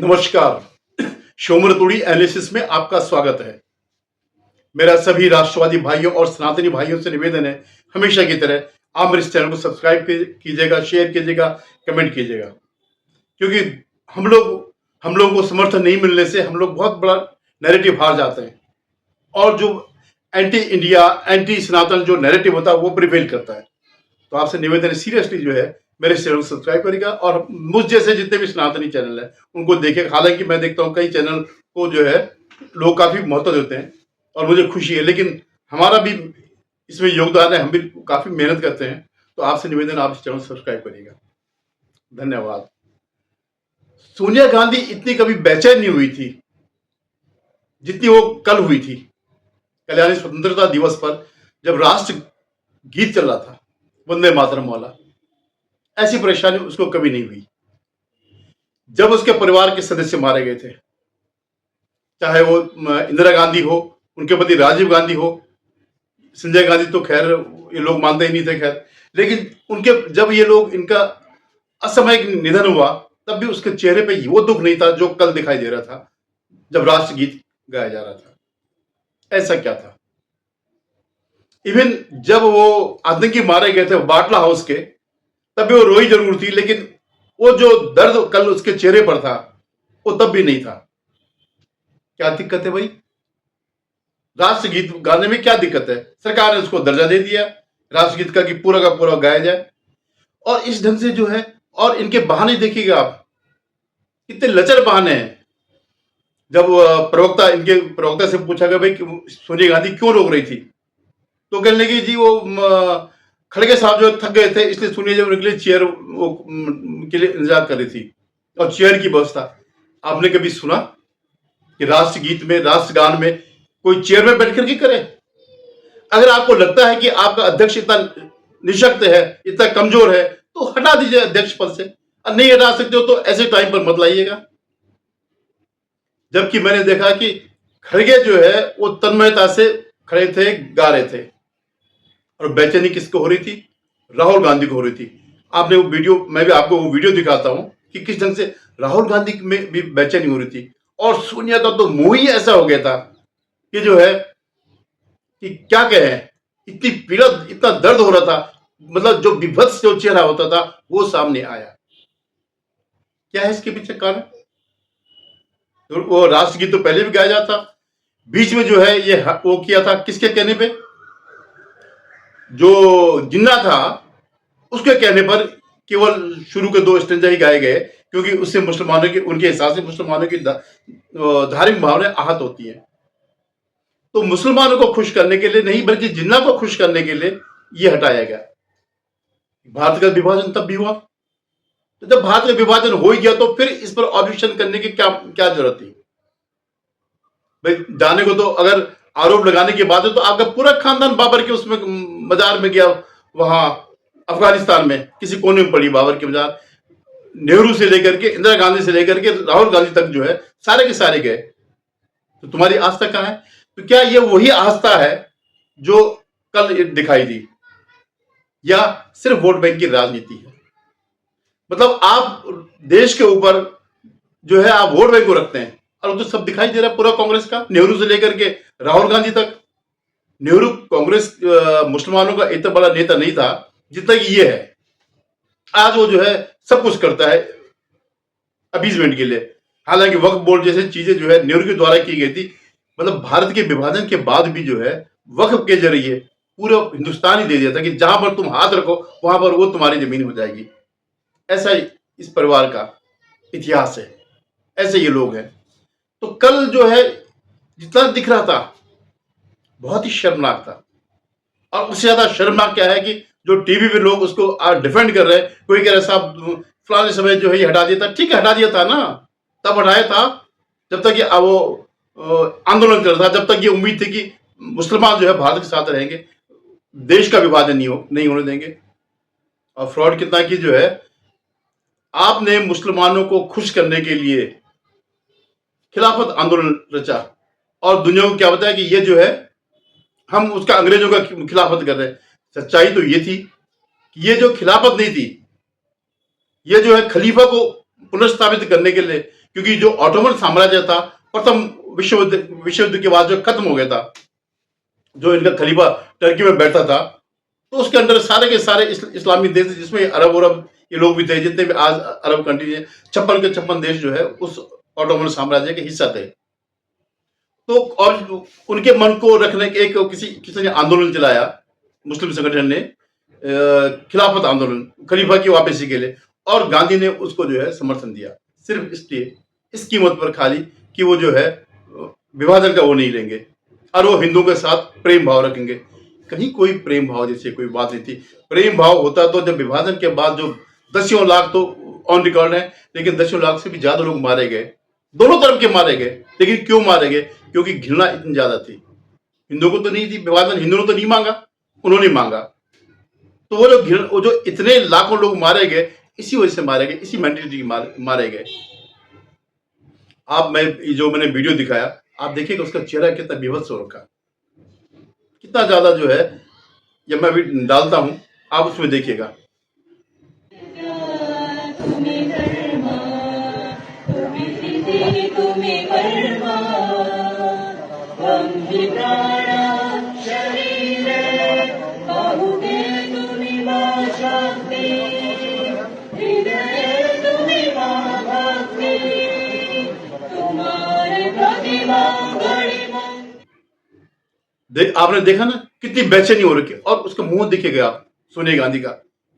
नमस्कार। शोमर तोड़ी एनालिसिस में आपका स्वागत है। मेरा सभी राष्ट्रवादी भाइयों और सनातनी भाइयों से निवेदन है, हमेशा की तरह आप मेरे इस चैनल को सब्सक्राइब कीजिएगा, शेयर कीजिएगा, कमेंट कीजिएगा, क्योंकि हम लोगों को समर्थन नहीं मिलने से हम लोग बहुत बड़ा नैरेटिव हार जाते हैं और जो एंटी इंडिया, एंटी सनातन जो नैरेटिव होता है वो प्रिवेल करता है। तो आपसे निवेदन है, सीरियसली जो है मेरे चैनल को सब्सक्राइब करिएगा और मुझ जैसे जितने भी सनातनी चैनल है उनको देखें। हालांकि मैं देखता हूँ कई चैनल को जो है लोग काफी महत्व देते हैं और मुझे खुशी है, लेकिन हमारा भी इसमें योगदान है, हम भी काफी मेहनत करते हैं। तो आपसे निवेदन, आप इस चैनल को सब्सक्राइब करिएगा। धन्यवाद। सोनिया गांधी इतनी कभी बेचैन नहीं हुई थी जितनी वो कल हुई थी, कल्याणी स्वतंत्रता दिवस पर, जब राष्ट्र गीत चल रहा था वंदे मातरम वाला। ऐसी परेशानी उसको कभी नहीं हुई। जब उसके परिवार के सदस्य मारे गए थे, चाहे वो इंदिरा गांधी हो, उनके पति राजीव गांधी हो, संजय गांधी तो खैर ये लोग मानते ही नहीं थे खैर, लेकिन जब ये लोग इनका असामयिक निधन हुआ तब भी उसके चेहरे पे वो दुख नहीं था जो कल दिखाई दे रहा था जब राष्ट्र गीत गाया जा रहा था। ऐसा क्या था? इवन जब वो आतंकी मारे गए थे बाटला हाउस के, तब भी वो रोई जरूर थी, लेकिन वो जो दर्द कल उसके चेहरे पर था वो तब भी नहीं था। क्या दिक्कत है भाई? राष्ट्रगीत गाने में क्या दिक्कत है? सरकार ने उसको दर्जा दे दिया राष्ट्रगीत का कि पूरा का पूरा गाया जाए। और इस ढंग से जो है, और इनके बहाने देखिएगा आप, कितने लचर बहाने हैं। जब इनके प्रवक्ता से पूछा गया भाई सोनिया गांधी क्यों रोक रही थी, तो कहने लगी जी वो खड़गे साहब जो थक गए थे इसलिए सोनिया जी उनके लिए चेयर के लिए इंतजार कर रही थी और चेयर की व्यवस्था। आपने कभी सुना कि राष्ट्रगीत में, राष्ट्रगान में कोई चेयर में बैठ करके करे? अगर आपको लगता है कि आपका अध्यक्ष इतना निशक्त है, इतना कमजोर है, तो हटा दीजिए अध्यक्ष पद से। और नहीं हटा सकते हो तो ऐसे टाइम पर मत लाइएगा। जबकि मैंने देखा कि खड़गे जो है वो तन्मयता से खड़े थे, गा रहे थे, और बेचैनी किसको हो रही थी? राहुल गांधी को हो रही थी। आपने वो वीडियो, मैं भी आपको वो वीडियो दिखाता हूं कि किस ढंग से राहुल गांधी में भी बेचैनी हो रही थी। और सोनिया का तो मुंह ही ऐसा हो गया था कि जो है कि क्या कहें, इतनी पीड़ा, इतना दर्द हो रहा था, मतलब जो विभत्स जो चेहरा होता था वो सामने आया। क्या है इसके पीछे कारण? तो वो राष्ट्रगीत तो पहले भी गाया जाता, बीच में जो है ये वो किया था किसके कहने पे? जो जिन्ना था उसके कहने पर केवल शुरू के 2 स्टेंजा ही गाए गए, क्योंकि उससे मुसलमानों की, उनके हिसाब से मुसलमानों की धार्मिक भावनाएं आहत होती हैं। तो मुसलमानों को खुश करने के लिए नहीं, बल्कि जिन्ना को खुश करने के लिए ये हटाया गया। भारत का विभाजन तब भी हुआ। तो जब भारत का विभाजन हो ही गया तो फिर इस पर ऑब्जेक्शन करने की क्या जरूरत थी भाई? जाने को तो अगर आरोप लगाने की बात है तो आपका पूरा खानदान बाबर के उसमें मजार में गया, वहां अफगानिस्तान में किसी कोने में पड़ी बाबर की मजार। नेहरू से लेकर के, इंदिरा गांधी से लेकर के राहुल गांधी तक जो है सारे के सारे गए। तो तुम्हारी आस्था कहां है? तो क्या ये वही आस्था है जो कल दिखाई दी, या सिर्फ वोट बैंक की राजनीति है? मतलब आप देश के ऊपर जो है आप वोट बैंक को रखते हैं, और तो सब दिखाई दे रहा है पूरा कांग्रेस का, नेहरू से लेकर के राहुल गांधी तक। नेहरू कांग्रेस मुसलमानों का इतना बड़ा नेता नहीं था जितना कि ये है। आज वो जो है सब कुछ करता है अपीजमेंट के लिए। हालांकि वक्फ बोर्ड जैसे चीजें जो है नेहरू के द्वारा की गई थी। मतलब भारत के विभाजन के बाद भी जो है वक्फ के जरिए पूरा हिंदुस्तान ही दे दिया था कि जहां पर तुम हाथ रखो वहां पर वो तुम्हारी जमीन हो जाएगी। ऐसा ही इस परिवार का इतिहास है, ऐसे ये लोग हैं। तो कल जो है जितना दिख रहा था बहुत ही शर्मनाक था। और उससे ज्यादा शर्मनाक क्या है कि जो टीवी पे लोग उसको डिफेंड कर रहे हैं। कोई कह रहा है साहब फलाने समय जो है ये हटा दिया था। ठीक है, हटा दिया था ना, तब हटाया था जब तक ये वो आंदोलन चल रहा था, जब तक ये उम्मीद थी कि मुसलमान जो है भारत के साथ रहेंगे, देश का विभाजन नहीं होने देंगे। और फ्रॉड कितना की जो है, आपने मुसलमानों को खुश करने के लिए खिलाफत आंदोलन रचा और दुनिया को क्या बताया कि ये जो है हम उसका अंग्रेजों का खिलाफत कर रहे हैं। सच्चाई तो ये थी कि ये जो खिलाफत नहीं थी, ये जो है खलीफा को पुनर्स्थापित करने के लिए, क्योंकि जो ऑटोमन साम्राज्य था प्रथम विश्व युद्ध के बाद जो खत्म हो गया था, जो इनका खलीफा टर्की में बैठा था, तो उसके अंदर सारे के सारे इस्लामी देश, जिसमें अरब ये लोग भी थे, जितने भी आज अरब कंट्री है, 56 के 56 देश जो है उस ऑटोमन साम्राज्य के हिस्सा थे। तो और उनके मन को रखने के एक किसी ने आंदोलन चलाया, मुस्लिम संगठन ने, खिलाफत आंदोलन, खलीफा की वापसी के लिए, और गांधी ने उसको जो है समर्थन दिया, सिर्फ इसलिए, इस कीमत पर खाली कि वो जो है विभाजन का वो नहीं लेंगे और वो हिंदुओं के साथ प्रेम भाव रखेंगे। कहीं कोई प्रेम भाव जैसी कोई बात नहीं थी। प्रेम भाव होता तो जब विभाजन के बाद जो दसियों लाख तो ऑन रिकॉर्ड है, लेकिन दसियों लाख से भी ज्यादा लोग मारे गए, दोनों तरफ के मारे गए। लेकिन क्यों मारे गए? क्योंकि घृणा इतनी ज्यादा थी। हिंदुओं को तो नहीं थी विभाजन, हिंदुओं ने तो नहीं मांगा, उन्होंने मांगा। तो वो जो इतने लाखों लोग मारे गए, इसी वजह से मारे गए, इसी मेंटेलिटी मारे गए। आप जो मैंने वीडियो दिखाया, आप देखिएगा उसका चेहरा कितना विभत्स हो रखा, कितना ज्यादा जो है, जब मैं अभी डालता हूं आप उसमें देखिएगा। आपने देखा ना कितनी बेचैनी हो रखी है, और उसका मुंह देखिएगा आप सोनिया गांधी का,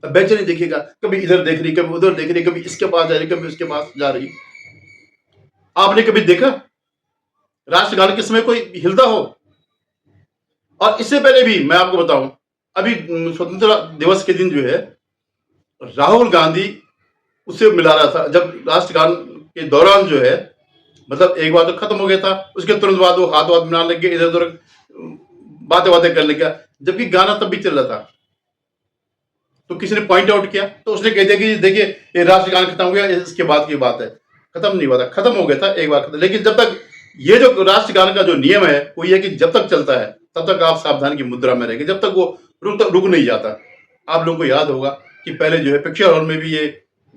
बेचैनी देखिएगा, कभी इधर देख रही, कभी उधर देख रही, कभी इसके पास जा रही, कभी उसके पास जा रही। आपने कभी देखा राष्ट्रगान के समय कोई हिलता हो? और इससे पहले भी मैं आपको बताऊं, अभी स्वतंत्रता दिवस के दिन जो है राहुल गांधी उससे मिला रहा था, जब राष्ट्रगान के दौरान जो है, मतलब एक बार तो खत्म हो गया था, उसके तुरंत बाद वो हाथ मिलाने लग गए, इधर उधर बातें करने लगा, जबकि गाना तब भी चल रहा था। तो किसी ने पॉइंट आउट किया, तो उसने कह दिया कि देखिए ये राष्ट्रगान खत्म हो गया, इसके बाद की बात है। खत्म नहीं हुआ था, खत्म हो गया था एक बार खत्म। लेकिन जब तक ये जो राष्ट्रगान का जो नियम है वो ये कि जब तक चलता है तब तक आप सावधान की मुद्रा में रहेंगे, जब तक वो रुक नहीं जाता। आप लोगों को याद होगा कि पहले जो है पिक्चर हॉल में भी ये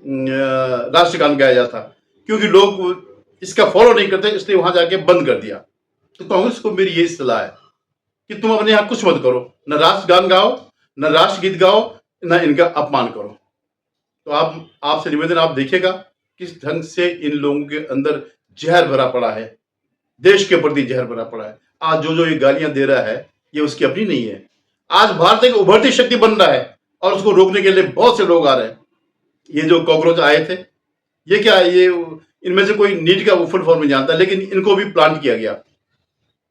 राष्ट्रगान गाया जाता, क्योंकि लोग इसका फॉलो नहीं करते, इसलिए वहां जाके बंद कर दिया। तो कांग्रेस को मेरी यही सलाह है कि तुम अपने यहां कुछ मत करो, न राष्ट्रगान गाओ, न राष्ट्रगीत गाओ, न इनका अपमान करो। तो आपसे निवेदन, आप देखिएगा किस ढंग से इन लोगों के अंदर जहर भरा पड़ा है, देश के प्रति जहर भरा पड़ा है। आज जो ये गालियां दे रहा है ये उसकी अपनी नहीं है। आज भारत एक उभरती शक्ति बन रहा है और उसको रोकने के लिए बहुत से लोग आ रहे हैं। ये जो कॉकरोच आए थे, ये क्या, ये इनमें से कोई नीट का फुल फॉर्म नहीं जानता, लेकिन इनको भी प्लांट किया गया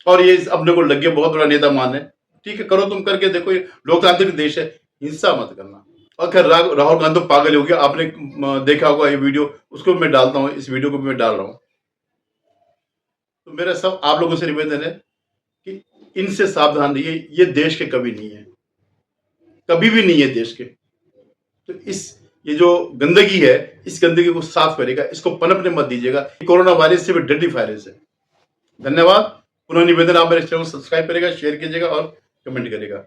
और ये अपने को लग गया बहुत बड़ा नेता मानने। ठीक है, करो, तुम करके देखो, ये लोकतांत्रिक देश है, हिंसा मत करना। और खैर राहुल गांधी तो पागल हो गया, आपने देखा होगा ये वीडियो, उसको मैं डालता हूं, इस वीडियो को मैं डाल रहा हूं। तो मेरा सब आप लोगों से निवेदन है कि इनसे सावधान रहिए, ये देश के कभी नहीं है, कभी भी नहीं है देश के। तो ये जो गंदगी है, इस गंदगी को साफ करेगा, इसको पनपने मत दीजिएगा। कोरोना वायरस से भी डेडली वायरस है। धन्यवाद। पुनः निवेदन, आप मेरे चैनल को सब्सक्राइब करेगा, शेयर कीजिएगा और कमेंट करेगा।